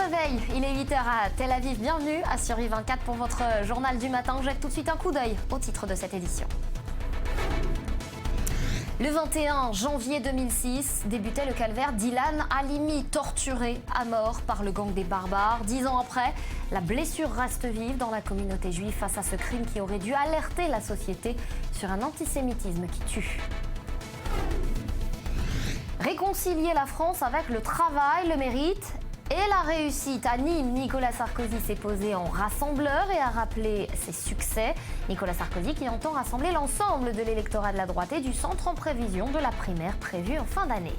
réveil, il est 8h à Tel Aviv. Bienvenue à Survie 24 pour votre journal du matin. On jette tout de suite un coup d'œil au titre de cette édition. Le 21 janvier 2006 débutait le calvaire d'Ilan Halimi, torturé à mort par le gang des barbares. 10 ans après, la blessure reste vive dans la communauté juive face à ce crime qui aurait dû alerter la société sur un antisémitisme qui tue. Réconcilier la France avec le travail, le mérite et la réussite. À Nîmes, Nicolas Sarkozy s'est posé en rassembleur et a rappelé ses succès. Nicolas Sarkozy qui entend rassembler l'ensemble de l'électorat de la droite et du centre en prévision de la primaire prévue en fin d'année.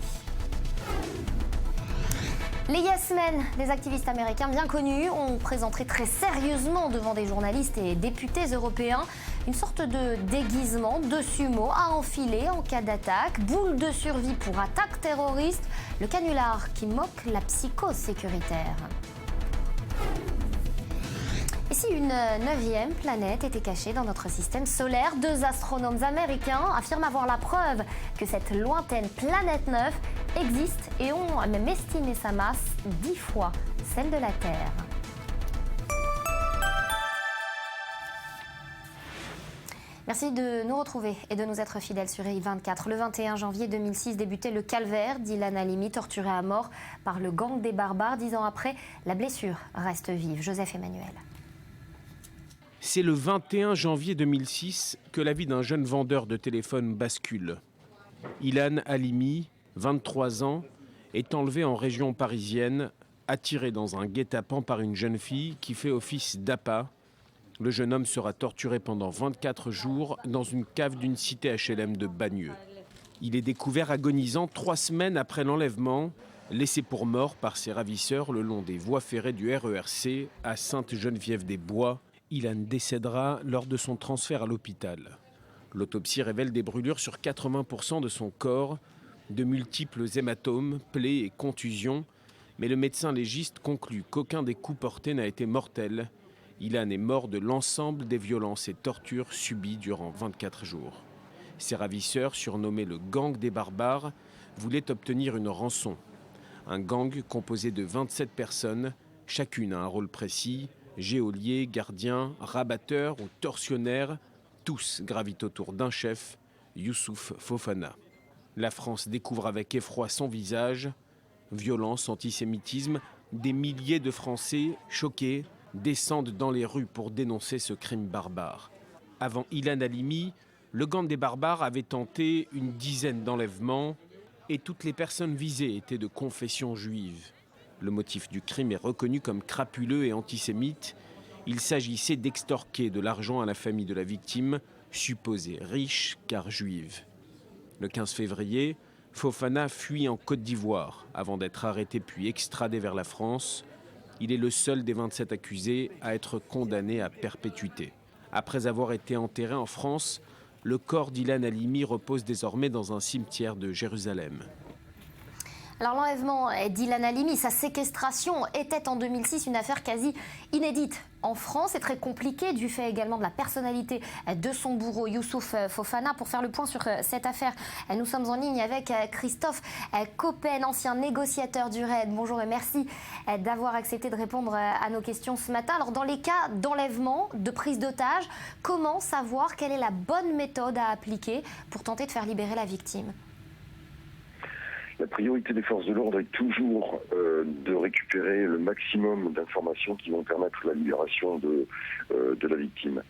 Les Yes Men, des activistes américains bien connus, ont présenté très sérieusement devant des journalistes et députés européens une sorte de déguisement de sumo à enfiler en cas d'attaque, boule de survie pour attaque terroriste, le canular qui moque la psychose sécuritaire. Et si une 9e planète était cachée dans notre système solaire, 2 astronomes américains affirment avoir la preuve que cette lointaine planète 9 existe et ont même estimé sa masse 10 fois celle de la Terre. Merci de nous retrouver et de nous être fidèles sur I24. Le 21 janvier 2006 débutait le calvaire d'Ilan Halimi, torturé à mort par le gang des barbares. 10 ans après, la blessure reste vive. Joseph Emmanuel. C'est le 21 janvier 2006 que la vie d'un jeune vendeur de téléphone bascule. Ilan Halimi, 23 ans, est enlevé en région parisienne, attiré dans un guet-apens par une jeune fille qui fait office d'appât. Le jeune homme sera torturé pendant 24 jours dans une cave d'une cité HLM de Bagneux. Il est découvert agonisant 3 semaines après l'enlèvement, laissé pour mort par ses ravisseurs le long des voies ferrées du RERC à Sainte-Geneviève-des-Bois. Ilan décédera lors de son transfert à l'hôpital. L'autopsie révèle des brûlures sur 80% de son corps, de multiples hématomes, plaies et contusions, mais le médecin légiste conclut qu'aucun des coups portés n'a été mortel. Ilan est mort de l'ensemble des violences et tortures subies durant 24 jours. Ses ravisseurs, surnommés le gang des barbares, voulaient obtenir une rançon. Un gang composé de 27 personnes, chacune a un rôle précis, geôlier, gardien, rabatteur ou tortionnaire, tous gravitent autour d'un chef, Youssouf Fofana. La France découvre avec effroi son visage. Violence, antisémitisme, des milliers de Français choqués descendent dans les rues pour dénoncer ce crime barbare. Avant Ilan Halimi, le gang des barbares avait tenté une dizaine d'enlèvements et toutes les personnes visées étaient de confession juive. Le motif du crime est reconnu comme crapuleux et antisémite. Il s'agissait d'extorquer de l'argent à la famille de la victime, supposée riche car juive. Le 15 février, Fofana fuit en Côte d'Ivoire avant d'être arrêté puis extradé vers la France. Il est le seul des 27 accusés à être condamné à perpétuité. Après avoir été enterré en France, le corps d'Ilan Halimi repose désormais dans un cimetière de Jérusalem. Alors l'enlèvement d'Ilan Halimi, sa séquestration était en 2006 une affaire quasi inédite en France et très compliquée du fait également de la personnalité de son bourreau Youssouf Fofana. Pour faire le point sur cette affaire, nous sommes en ligne avec Christophe Coppen, ancien négociateur du RAID. Bonjour et merci d'avoir accepté de répondre à nos questions ce matin. Alors dans les cas d'enlèvement, de prise d'otage, comment savoir quelle est la bonne méthode à appliquer pour tenter de faire libérer la victime ? La priorité des forces de l'ordre est toujours de récupérer le maximum d'informations qui vont permettre la libération de la victime.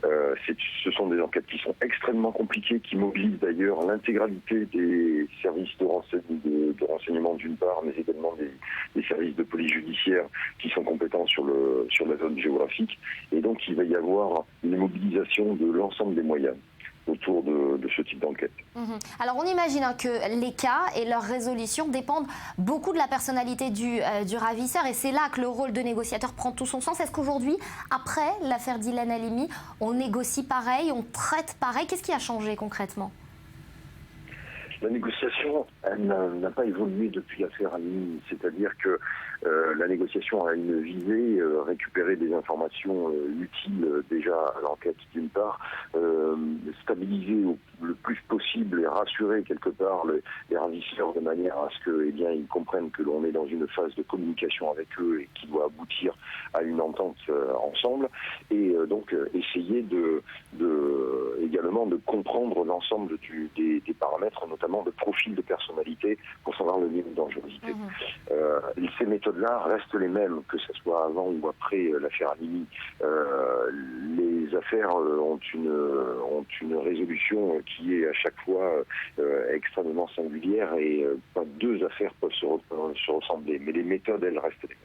Ce sont des enquêtes qui sont extrêmement compliquées, qui mobilisent d'ailleurs l'intégralité des services de renseignement d'une part, mais également des services de police judiciaire qui sont compétents sur la zone géographique. Et donc il va y avoir une mobilisation de l'ensemble des moyens autour de ce type d'enquête. Alors on imagine que les cas et leur résolution dépendent beaucoup de la personnalité du ravisseur et c'est là que le rôle de négociateur prend tout son sens. Est-ce qu'aujourd'hui, après l'affaire d'Ilan Halimi, on négocie pareil, on traite pareil? Qu'est-ce qui a changé concrètement? La négociation, elle n'a pas évolué depuis l'affaire Halimi, c'est-à-dire que la négociation a une visée, récupérer des informations utiles déjà à l'enquête d'une part, stabiliser le plus possible et rassurer quelque part les ravisseurs de manière à ce que, ils comprennent que l'on est dans une phase de communication avec eux et qui doit aboutir à une entente ensemble, et donc essayer également de comprendre l'ensemble des paramètres, notamment de profil de personnalité, pour savoir le niveau de dangerosité. Ces méthodes-là restent les mêmes, que ce soit avant ou après l'affaire Halimi. Les affaires ont une résolution qui est à chaque fois extrêmement singulière, et pas deux affaires peuvent se ressembler, mais les méthodes, elles restent les mêmes.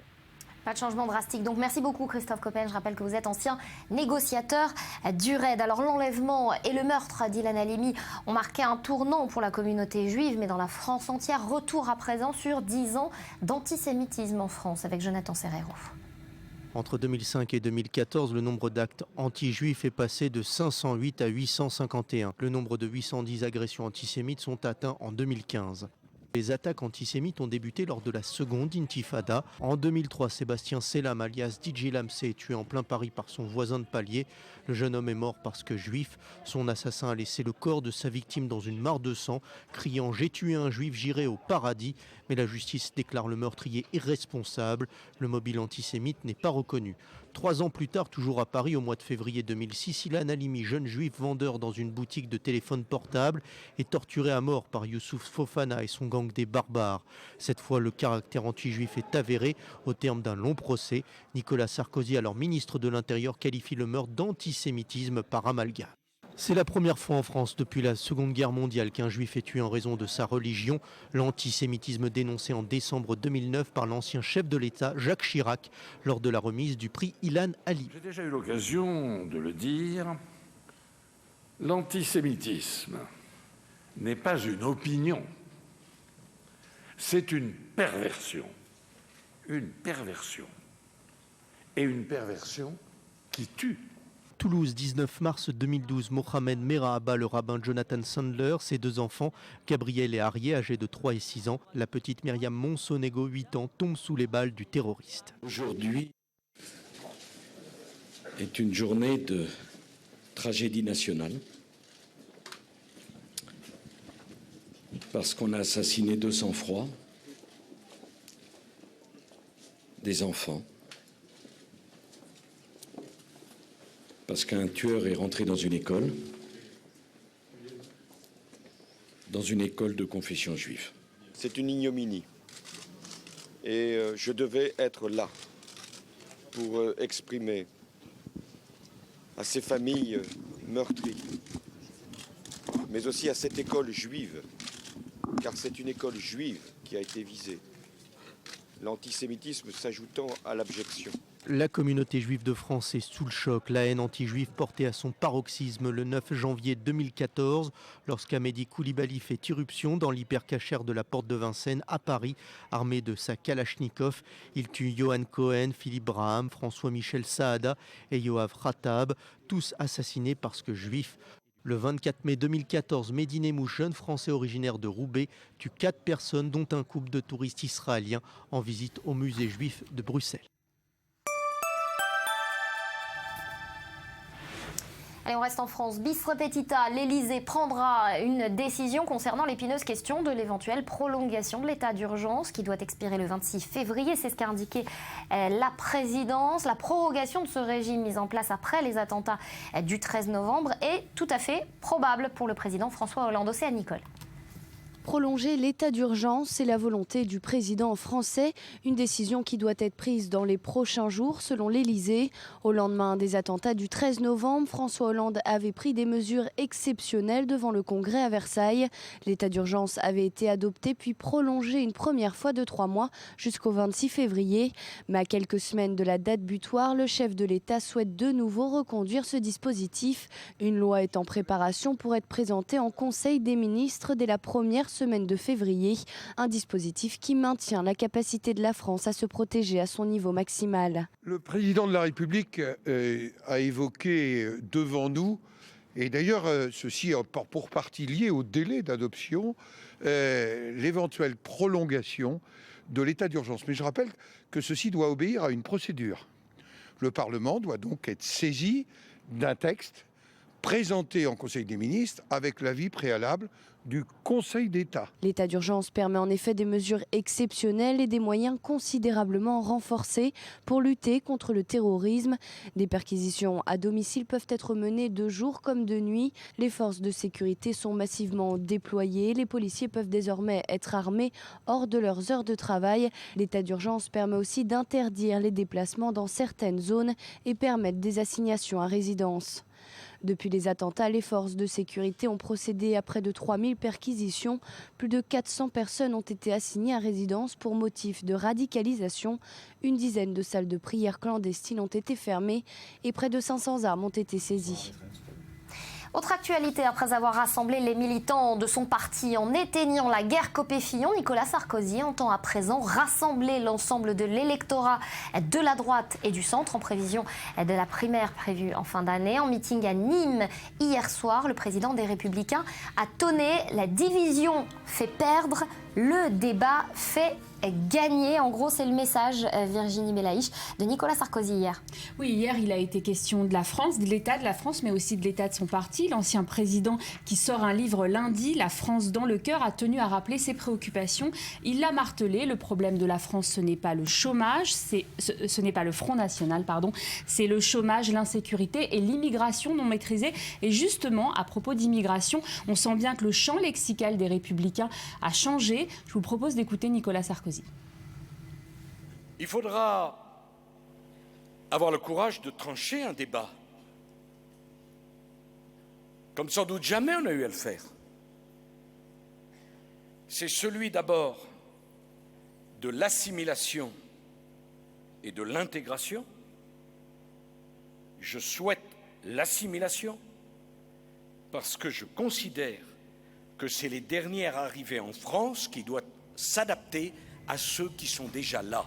Pas de changement drastique. Donc merci beaucoup Christophe Coppen. Je rappelle que vous êtes ancien négociateur du RAID. Alors l'enlèvement et le meurtre d'Ilan Halimi ont marqué un tournant pour la communauté juive, mais dans la France entière. Retour à présent sur 10 ans d'antisémitisme en France avec Jonathan Serrero. Entre 2005 et 2014, le nombre d'actes anti-juifs est passé de 508 à 851. Le nombre de 810 agressions antisémites sont atteints en 2015. Les attaques antisémites ont débuté lors de la seconde intifada. En 2003, Sébastien Selam, alias DJ Lamsé, est tué en plein Paris par son voisin de palier. Le jeune homme est mort parce que juif. Son assassin a laissé le corps de sa victime dans une mare de sang, criant « J'ai tué un juif, j'irai au paradis ». Mais la justice déclare le meurtrier irresponsable. Le mobile antisémite n'est pas reconnu. 3 ans plus tard, toujours à Paris, au mois de février 2006, Ilan Halimi, jeune juif vendeur dans une boutique de téléphone portable, est torturé à mort par Youssouf Fofana et son gang des barbares. Cette fois, le caractère anti-juif est avéré au terme d'un long procès. Nicolas Sarkozy, alors ministre de l'Intérieur, qualifie le meurtre d'antisémitisme par amalgame. C'est la première fois en France depuis la Seconde Guerre mondiale qu'un juif est tué en raison de sa religion. L'antisémitisme dénoncé en décembre 2009 par l'ancien chef de l'État, Jacques Chirac, lors de la remise du prix Ilan Halimi. J'ai déjà eu l'occasion de le dire, l'antisémitisme n'est pas une opinion, c'est une perversion. Une perversion. Et une perversion qui tue. Toulouse, 19 mars 2012, Mohamed Merah abat le rabbin Jonathan Sandler, ses 2 enfants, Gabriel et Arié, âgés de 3 et 6 ans. La petite Myriam Monsonego, 8 ans, tombe sous les balles du terroriste. Aujourd'hui est une journée de tragédie nationale parce qu'on a assassiné de sang-froid des enfants. Parce qu'un tueur est rentré dans une école de confession juive. C'est une ignominie. Et je devais être là pour exprimer à ces familles meurtries, mais aussi à cette école juive, car c'est une école juive qui a été visée, l'antisémitisme s'ajoutant à l'abjection. La communauté juive de France est sous le choc. La haine anti-juive portée à son paroxysme le 9 janvier 2014 lorsqu'Amédi Koulibaly fait irruption dans l'hypercachère de la Porte de Vincennes à Paris, armé de sa Kalachnikov. Il tue Johan Cohen, Philippe Braham, François-Michel Saada et Yoav Ratab, tous assassinés parce que juifs. Le 24 mai 2014, Mehdi Nemmouche, jeune Français originaire de Roubaix, tue 4 personnes dont un couple de touristes israéliens en visite au musée juif de Bruxelles. Allez, on reste en France. Bis repetita, l'Elysée prendra une décision concernant l'épineuse question de l'éventuelle prolongation de l'état d'urgence qui doit expirer le 26 février. C'est ce qu'a indiqué la présidence. La prorogation de ce régime mis en place après les attentats du 13 novembre est tout à fait probable pour le président François Hollande. C'est à Nicole. Prolonger l'état d'urgence, c'est la volonté du président français, une décision qui doit être prise dans les prochains jours selon l'Elysée. Au lendemain des attentats du 13 novembre, François Hollande avait pris des mesures exceptionnelles devant le Congrès à Versailles. L'état d'urgence avait été adopté puis prolongé une première fois de 3 mois jusqu'au 26 février. Mais à quelques semaines de la date butoir, le chef de l'État souhaite de nouveau reconduire ce dispositif. Une loi est en préparation pour être présentée en Conseil des ministres dès la première semaine de février, un dispositif qui maintient la capacité de la France à se protéger à son niveau maximal. Le président de la République a évoqué devant nous, et d'ailleurs ceci est pour partie lié au délai d'adoption, l'éventuelle prolongation de l'état d'urgence. Mais je rappelle que ceci doit obéir à une procédure. Le Parlement doit donc être saisi d'un texte présenté en Conseil des ministres avec l'avis préalable du Conseil d'État. L'état d'urgence permet en effet des mesures exceptionnelles et des moyens considérablement renforcés pour lutter contre le terrorisme. Des perquisitions à domicile peuvent être menées de jour comme de nuit. Les forces de sécurité sont massivement déployées. Les policiers peuvent désormais être armés hors de leurs heures de travail. L'état d'urgence permet aussi d'interdire les déplacements dans certaines zones et permettre des assignations à résidence. Depuis les attentats, les forces de sécurité ont procédé à près de 3000 perquisitions. Plus de 400 personnes ont été assignées à résidence pour motif de radicalisation. Une dizaine de salles de prière clandestines ont été fermées et près de 500 armes ont été saisies. Autre actualité, après avoir rassemblé les militants de son parti en éteignant la guerre Copé-Fillon, Nicolas Sarkozy entend à présent rassembler l'ensemble de l'électorat de la droite et du centre en prévision de la primaire prévue en fin d'année. En meeting à Nîmes hier soir, le président des Républicains a tonné « La division fait perdre, le débat fait gagner ». En gros, c'est le message, Virginie Belaïch, de Nicolas Sarkozy hier. Oui, hier, il a été question de la France, de l'état de la France, mais aussi de l'état de son parti. L'ancien président qui sort un livre lundi, La France dans le cœur, a tenu à rappeler ses préoccupations. Il l'a martelé, le problème de la France, ce n'est pas le chômage, ce n'est pas le Front National, pardon, c'est le chômage, l'insécurité et l'immigration non maîtrisée. Et justement, à propos d'immigration, on sent bien que le champ lexical des Républicains a changé. Je vous propose d'écouter Nicolas Sarkozy. Il faudra avoir le courage de trancher un débat, comme sans doute jamais on a eu à le faire. C'est celui d'abord de l'assimilation et de l'intégration. Je souhaite l'assimilation parce que je considère que c'est les dernières arrivées en France qui doivent s'adapter à ceux qui sont déjà là.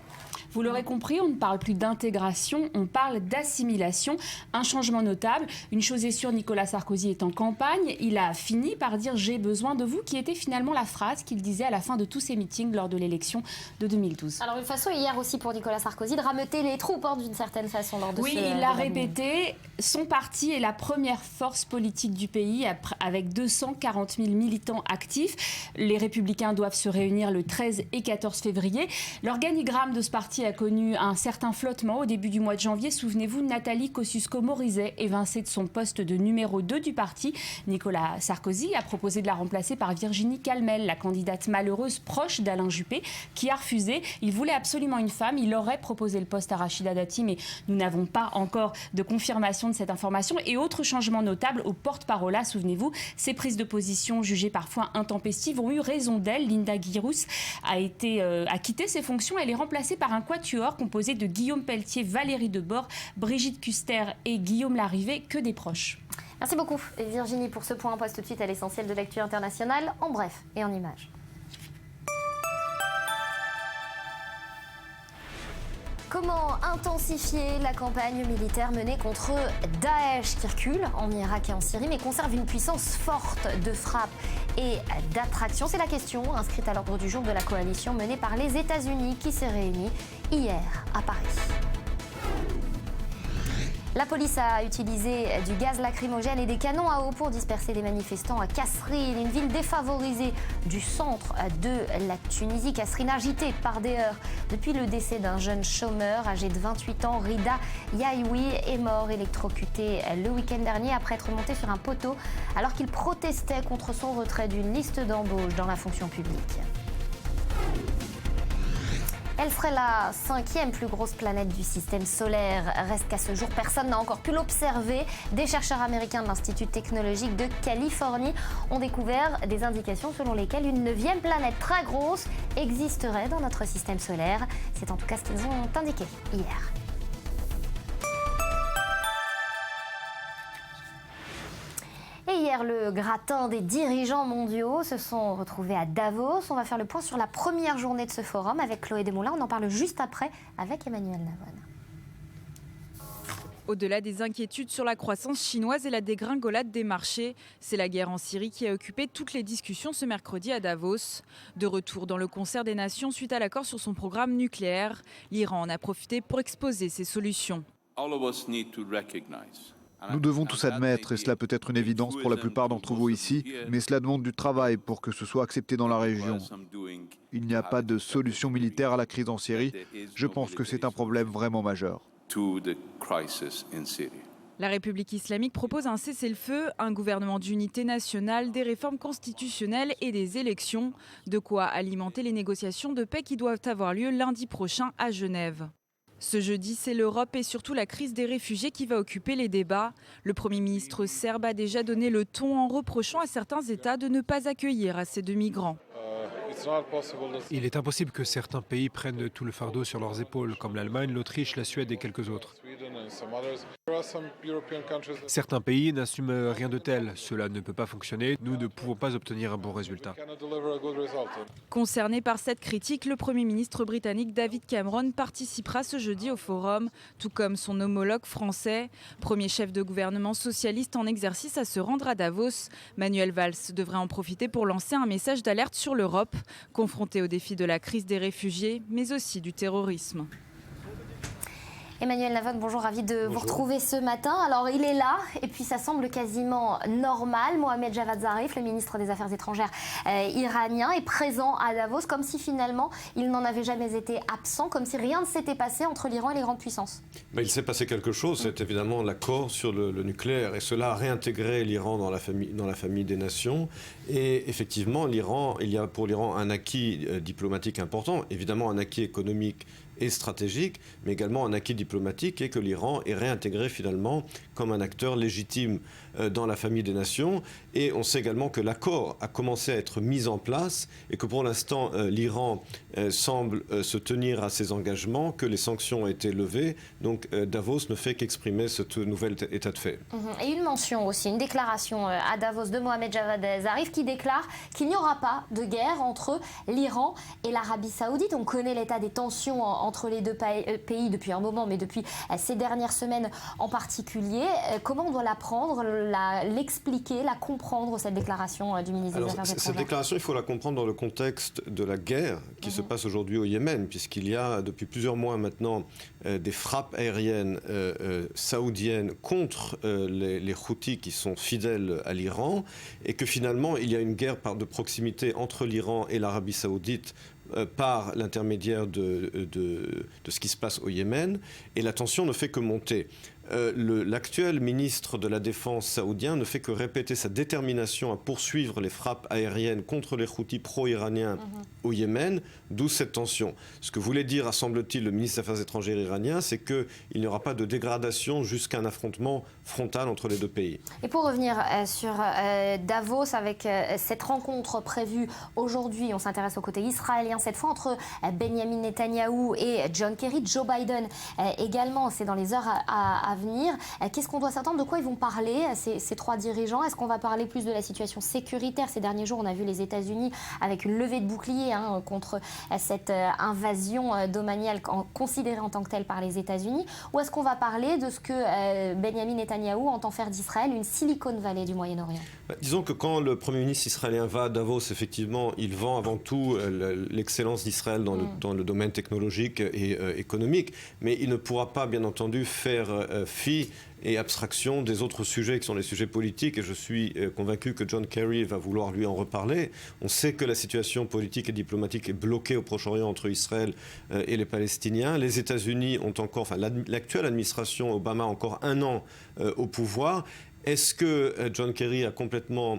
Vous l'aurez compris, on ne parle plus d'intégration, on parle d'assimilation. Un changement notable. Une chose est sûre, Nicolas Sarkozy est en campagne. Il a fini par dire « j'ai besoin de vous », qui était finalement la phrase qu'il disait à la fin de tous ses meetings lors de l'élection de 2012. Alors une façon hier aussi pour Nicolas Sarkozy de rameuter les troupes d'une certaine façon lors de Oui, il l'a répété. Son parti est la première force politique du pays avec 240 000 militants actifs. Les Républicains doivent se réunir le 13 et 14 février. L'organigramme de ce parti a connu un certain flottement au début du mois de janvier. Souvenez-vous, Nathalie Kosciusko-Morizet, évincée de son poste de numéro 2 du parti. Nicolas Sarkozy a proposé de la remplacer par Virginie Calmel, la candidate malheureuse proche d'Alain Juppé, qui a refusé. Il voulait absolument une femme. Il aurait proposé le poste à Rachida Dati, mais nous n'avons pas encore de confirmation de cette information. Et autre changement notable, au porte-parole, souvenez-vous, ces prises de position jugées parfois intempestives ont eu raison d'elle. Linda Guirous a quitté ses fonctions. Elle est remplacée par un quatuor composé de Guillaume Pelletier, Valérie Debord, Brigitte Custer et Guillaume Larrivé, que des proches. Merci beaucoup Virginie pour ce point. On passe tout de suite à l'essentiel de l'actu internationale, en bref et en images. Comment intensifier la campagne militaire menée contre Daesh, qui recule en Irak et en Syrie, mais conserve une puissance forte de frappe et d'attraction? C'est la question inscrite à l'ordre du jour de la coalition menée par les États-Unis, qui s'est réunie hier à Paris. La police a utilisé du gaz lacrymogène et des canons à eau pour disperser les manifestants à Kasserine, une ville défavorisée du centre de la Tunisie. Kasserine agitée par des heurts depuis le décès d'un jeune chômeur âgé de 28 ans. Rida Yahoui est mort électrocuté le week-end dernier après être monté sur un poteau alors qu'il protestait contre son retrait d'une liste d'embauche dans la fonction publique. Elle serait la 5e plus grosse planète du système solaire. Reste qu'à ce jour, personne n'a encore pu l'observer. Des chercheurs américains de l'Institut technologique de Californie ont découvert des indications selon lesquelles une 9e planète très grosse existerait dans notre système solaire. C'est en tout cas ce qu'ils ont indiqué hier. Et hier, le gratin des dirigeants mondiaux se sont retrouvés à Davos. On va faire le point sur la première journée de ce forum avec Chloé Desmoulins. On en parle juste après avec Emmanuel Navon. Au-delà des inquiétudes sur la croissance chinoise et la dégringolade des marchés, c'est la guerre en Syrie qui a occupé toutes les discussions ce mercredi à Davos. De retour dans le concert des nations suite à l'accord sur son programme nucléaire, l'Iran en a profité pour exposer ses solutions. All of us need to recognize Nous devons tous admettre, et cela peut être une évidence pour la plupart d'entre vous ici, mais cela demande du travail pour que ce soit accepté dans la région. Il n'y a pas de solution militaire à la crise en Syrie. Je pense que c'est un problème vraiment majeur. La République islamique propose un cessez-le-feu, un gouvernement d'unité nationale, des réformes constitutionnelles et des élections. De quoi alimenter les négociations de paix qui doivent avoir lieu lundi prochain à Genève. Ce jeudi, c'est l'Europe et surtout la crise des réfugiés qui va occuper les débats. Le Premier ministre serbe a déjà donné le ton en reprochant à certains États de ne pas accueillir assez de migrants. Il est impossible que certains pays prennent tout le fardeau sur leurs épaules, comme l'Allemagne, l'Autriche, la Suède et quelques autres. Certains pays n'assument rien de tel. Cela ne peut pas fonctionner. Nous ne pouvons pas obtenir un bon résultat. Concerné par cette critique, le Premier ministre britannique David Cameron participera ce jeudi au forum, tout comme son homologue français. Premier chef de gouvernement socialiste en exercice à se rendre à Davos, Manuel Valls devrait en profiter pour lancer un message d'alerte sur l'Europe, confrontée au défi de la crise des réfugiés, mais aussi du terrorisme. Emmanuel Navon, bonjour, ravi de vous retrouver ce matin. Alors il est là et puis ça semble quasiment normal. Mohamed Javad Zarif, le ministre des Affaires étrangères iranien, est présent à Davos comme si finalement il n'en avait jamais été absent, comme si rien ne s'était passé entre l'Iran et les grandes puissances. Il s'est passé quelque chose, c'est évidemment l'accord sur le nucléaire et cela a réintégré l'Iran dans la famille des nations. Et effectivement, il y a pour l'Iran un acquis diplomatique important, évidemment un acquis économique et stratégique, mais également un acquis diplomatique et que l'Iran est réintégré finalement comme un acteur légitime dans la famille des nations. Et on sait également que l'accord a commencé à être mis en place et que pour l'instant l'Iran semble se tenir à ses engagements, que les sanctions ont été levées. Donc Davos ne fait qu'exprimer ce nouvel état de fait. Et une mention aussi, une déclaration à Davos de Mohamed Javad Zarif qui déclare qu'il n'y aura pas de guerre entre l'Iran et l'Arabie Saoudite. On connaît l'état des tensions entre les deux pays depuis un moment, mais depuis ces dernières semaines en particulier. Comment on doit la prendre, l'expliquer, la comprendre, cette déclaration du ministre des Affaires étrangères? Cette déclaration, il faut la comprendre dans le contexte de la guerre qui se passe aujourd'hui au Yémen, puisqu'il y a depuis plusieurs mois maintenant des frappes aériennes saoudiennes contre les Houthis qui sont fidèles à l'Iran, et que finalement il y a une guerre de proximité entre l'Iran et l'Arabie Saoudite par l'intermédiaire de ce qui se passe au Yémen, et la tension ne fait que monter. L'actuel ministre de la Défense saoudien ne fait que répéter sa détermination à poursuivre les frappes aériennes contre les Houthis pro-iraniens au Yémen, d'où cette tension. Ce que voulait dire, semble-t-il, le ministre des Affaires étrangères iranien, c'est qu'il n'y aura pas de dégradation jusqu'à un affrontement frontal entre les deux pays. Et pour revenir sur Davos, avec cette rencontre prévue aujourd'hui, on s'intéresse au côté israélien cette fois, entre Benjamin Netanyahou et John Kerry, Joe Biden également, c'est dans les heures à venir. Qu'est-ce qu'on doit s'attendre? De quoi ils vont parler, ces trois dirigeants? Est-ce qu'on va parler plus de la situation sécuritaire? Ces derniers jours, on a vu les États-Unis avec une levée de bouclier contre cette invasion domaniale considérée en tant que telle par les États-Unis. Ou est-ce qu'on va parler de ce que Benjamin Netanyahou entend faire d'Israël une Silicon Valley du Moyen-Orient? Disons que quand le Premier ministre israélien va à Davos, effectivement, il vend avant tout l'excellence d'Israël dans le domaine technologique et économique, mais il ne pourra pas, bien entendu, faire fi et abstraction des autres sujets qui sont les sujets politiques, et je suis convaincu que John Kerry va vouloir lui en reparler. On sait que la situation politique et diplomatique est bloquée au Proche-Orient entre Israël et les Palestiniens. Les États-Unis ont encore, l'actuelle administration Obama a encore un an au pouvoir. Est-ce que John Kerry a complètement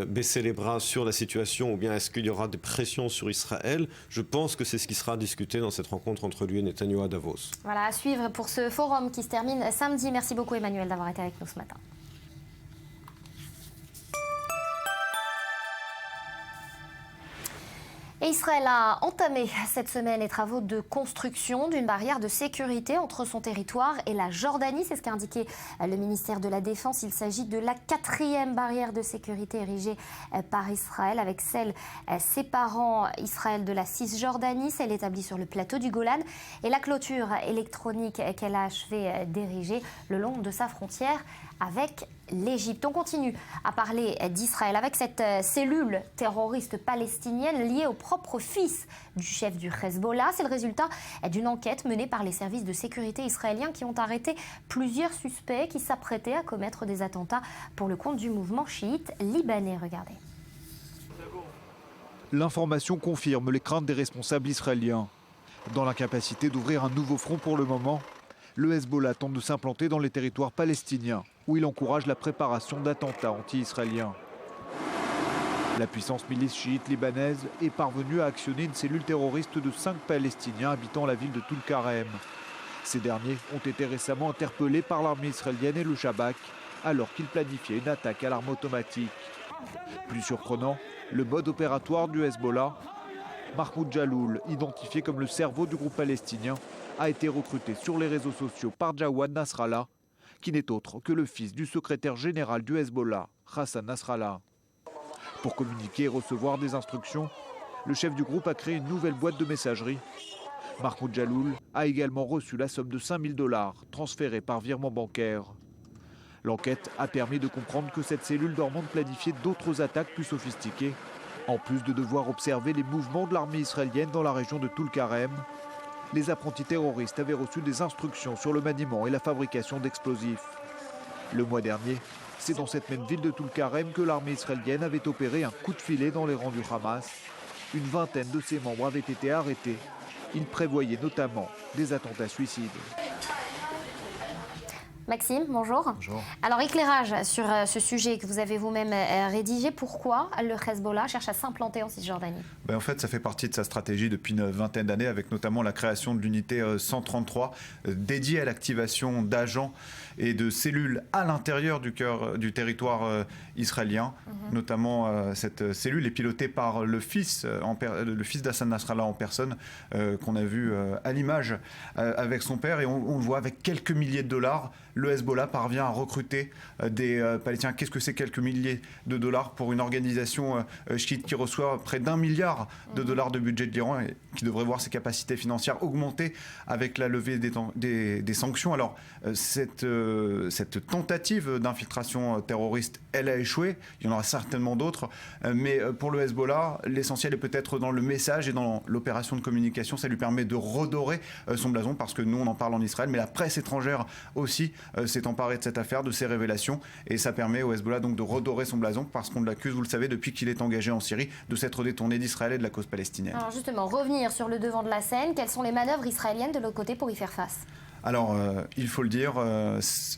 baissé les bras sur la situation, ou bien est-ce qu'il y aura des pressions sur Israël? Je pense que c'est ce qui sera discuté dans cette rencontre entre lui et Netanyahou à Davos. Voilà, à suivre pour ce forum qui se termine samedi. Merci beaucoup Emmanuel d'avoir été avec nous ce matin. Et Israël a entamé cette semaine les travaux de construction d'une barrière de sécurité entre son territoire et la Jordanie. C'est ce qu'a indiqué le ministère de la Défense. Il s'agit de la 4e barrière de sécurité érigée par Israël, avec celle séparant Israël de la Cisjordanie, celle établie sur le plateau du Golan, et la clôture électronique qu'elle a achevé d'ériger le long de sa frontière avec l'Égypte. On continue à parler d'Israël avec cette cellule terroriste palestinienne liée au propre fils du chef du Hezbollah. C'est le résultat d'une enquête menée par les services de sécurité israéliens qui ont arrêté plusieurs suspects qui s'apprêtaient à commettre des attentats pour le compte du mouvement chiite libanais. Regardez. L'information confirme les craintes des responsables israéliens. Dans l'incapacité d'ouvrir un nouveau front pour le moment, le Hezbollah tente de s'implanter dans les territoires palestiniens, où il encourage la préparation d'attentats anti-israéliens. La puissance milice chiite libanaise est parvenue à actionner une cellule terroriste de 5 Palestiniens habitant la ville de Tulkarem. Ces derniers ont été récemment interpellés par l'armée israélienne et le Shabak, alors qu'ils planifiaient une attaque à l'arme automatique. Plus surprenant, le mode opératoire du Hezbollah, Mahmoud Jaloul, identifié comme le cerveau du groupe palestinien, a été recruté sur les réseaux sociaux par Jawad Nasrallah, qui n'est autre que le fils du secrétaire général du Hezbollah, Hassan Nasrallah. Pour communiquer et recevoir des instructions, le chef du groupe a créé une nouvelle boîte de messagerie. Mahmoud Jaloul a également reçu la somme de $5000 transférée par virement bancaire. L'enquête a permis de comprendre que cette cellule dormante planifiait d'autres attaques plus sophistiquées. En plus de devoir observer les mouvements de l'armée israélienne dans la région de Tulkarem, les apprentis terroristes avaient reçu des instructions sur le maniement et la fabrication d'explosifs. Le mois dernier, c'est dans cette même ville de Tulkarem que l'armée israélienne avait opéré un coup de filet dans les rangs du Hamas. Une vingtaine de ses membres avaient été arrêtés. Ils prévoyaient notamment des attentats suicides. Maxime, bonjour. Bonjour. Alors, éclairage sur ce sujet que vous avez vous-même rédigé. Pourquoi le Hezbollah cherche à s'implanter en Cisjordanie ? En fait, ça fait partie de sa stratégie depuis une vingtaine d'années, avec notamment la création de l'unité 133 dédiée à l'activation d'agents et de cellules à l'intérieur du territoire israélien. Notamment, cette cellule est pilotée par le fils d'Hassan Nasrallah en personne, qu'on a vu à l'image avec son père. Et on le voit avec quelques milliers de dollars. Le Hezbollah parvient à recruter des Palestiniens. Qu'est-ce que c'est quelques milliers de dollars pour une organisation chiite qui reçoit près d'1 milliard de dollars de budget de l'Iran et qui devrait voir ses capacités financières augmenter avec la levée des sanctions. Alors, cette tentative d'infiltration terroriste, elle a échoué. Il y en aura certainement d'autres. Mais pour le Hezbollah, l'essentiel est peut-être dans le message et dans l'opération de communication. Ça lui permet de redorer son blason parce que nous, on en parle en Israël, mais la presse étrangère aussi s'est emparée de cette affaire, de ces révélations, et ça permet au Hezbollah donc de redorer son blason parce qu'on l'accuse, vous le savez, depuis qu'il est engagé en Syrie, de s'être détourné d'Israël et de la cause palestinienne. Alors justement, revenir sur le devant de la scène, quelles sont les manœuvres israéliennes de l'autre côté pour y faire face ? Alors, il faut le dire,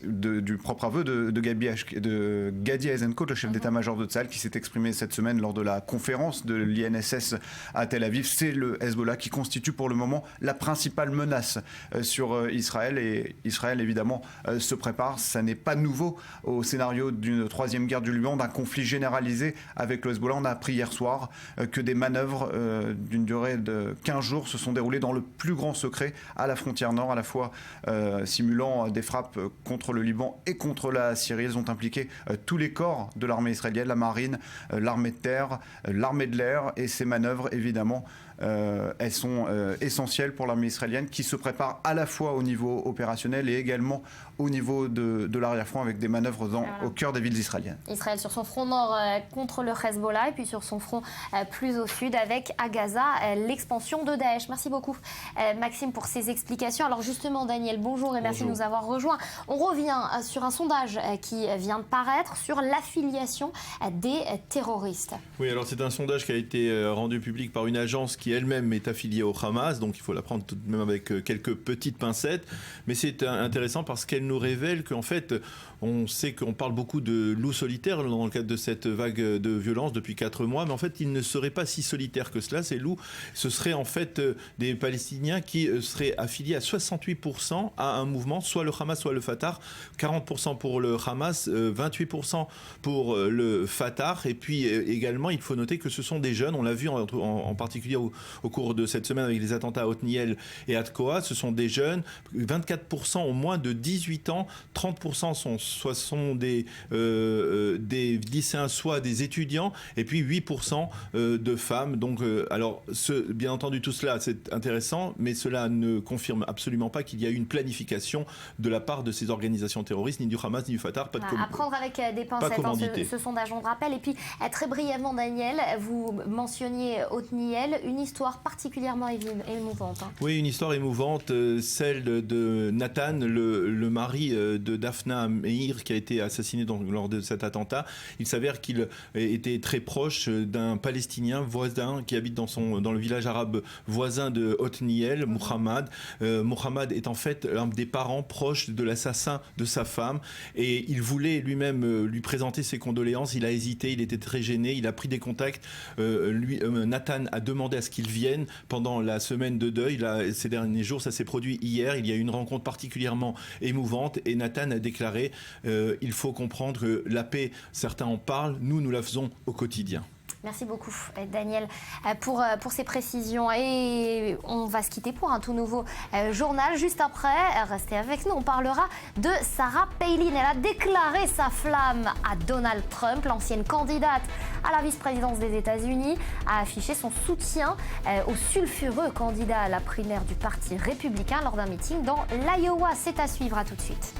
du propre aveu de Gadi Eisenkot, le chef d'état-major de Tsahal, qui s'est exprimé cette semaine lors de la conférence de l'INSS à Tel Aviv. C'est le Hezbollah qui constitue pour le moment la principale menace sur Israël. Et Israël, évidemment, se prépare. Ça n'est pas nouveau au scénario d'une troisième guerre du Liban, d'un conflit généralisé avec le Hezbollah. On a appris hier soir que des manœuvres d'une durée de 15 jours se sont déroulées dans le plus grand secret à la frontière nord, à la fois simulant des frappes contre le Liban et contre la Syrie. Elles ont impliqué tous les corps de l'armée israélienne, la marine, l'armée de terre, l'armée de l'air, et ces manœuvres, évidemment, elles sont essentielles pour l'armée israélienne qui se prépare à la fois au niveau opérationnel et également au niveau de l'arrière-front avec des manœuvres au cœur des villes israéliennes. Israël sur son front nord contre le Hezbollah et puis sur son front plus au sud avec à Gaza l'expansion de Daesh. Merci beaucoup Maxime pour ces explications. Alors justement Daniel, bonjour et merci de nous avoir rejoints. On revient sur un sondage qui vient de paraître sur l'affiliation des terroristes. Oui, alors c'est un sondage qui a été rendu public par une agence qui elle-même est affiliée au Hamas, donc il faut la prendre tout de même avec quelques petites pincettes, mais c'est intéressant parce qu'elle nous révèle qu'en fait, on sait qu'on parle beaucoup de loups solitaires dans le cadre de cette vague de violence depuis 4 mois, mais en fait, ils ne seraient pas si solitaires que cela, ces loups. Ce seraient en fait des Palestiniens qui seraient affiliés à 68% à un mouvement, soit le Hamas, soit le Fatah, 40% pour le Hamas, 28% pour le Fatah, et puis également, il faut noter que ce sont des jeunes, on l'a vu en particulier au cours de cette semaine avec les attentats à Othniel et à Tkoa, ce sont des jeunes, 24% ont moins de 18 ans, 30% sont des lycéens, soit des étudiants, et puis 8% de femmes. Donc, alors, bien entendu, tout cela, c'est intéressant, mais cela ne confirme absolument pas qu'il y a eu une planification de la part de ces organisations terroristes, ni du Hamas, ni du Fatah. À prendre avec des pincettes, ce sondage, on le rappelle. Et puis, très brièvement, Daniel, vous mentionniez Othniel, une histoire particulièrement émouvante. Oui, une histoire émouvante, celle de Nathan, le mari de Daphna Meir, qui a été assassiné lors de cet attentat. Il s'avère qu'il était très proche d'un Palestinien voisin qui habite dans le village arabe voisin de Othniel, Mohamed. Mohamed est en fait l'un des parents proches de l'assassin de sa femme et il voulait lui-même lui présenter ses condoléances. Il a hésité, il était très gêné, il a pris des contacts. Nathan a demandé à ce qu'il vienne pendant la semaine de deuil. Ces derniers jours, ça s'est produit hier. Il y a eu une rencontre particulièrement émouvante et Nathan a déclaré il faut comprendre que la paix, certains en parlent, nous la faisons au quotidien. Merci beaucoup, Daniel, pour ces précisions. Et on va se quitter pour un tout nouveau journal. Juste après, restez avec nous, on parlera de Sarah Palin. Elle a déclaré sa flamme à Donald Trump, l'ancienne candidate à la vice-présidence des États-Unis, a affiché son soutien au sulfureux candidat à la primaire du Parti républicain lors d'un meeting dans l'Iowa. C'est à suivre, à tout de suite.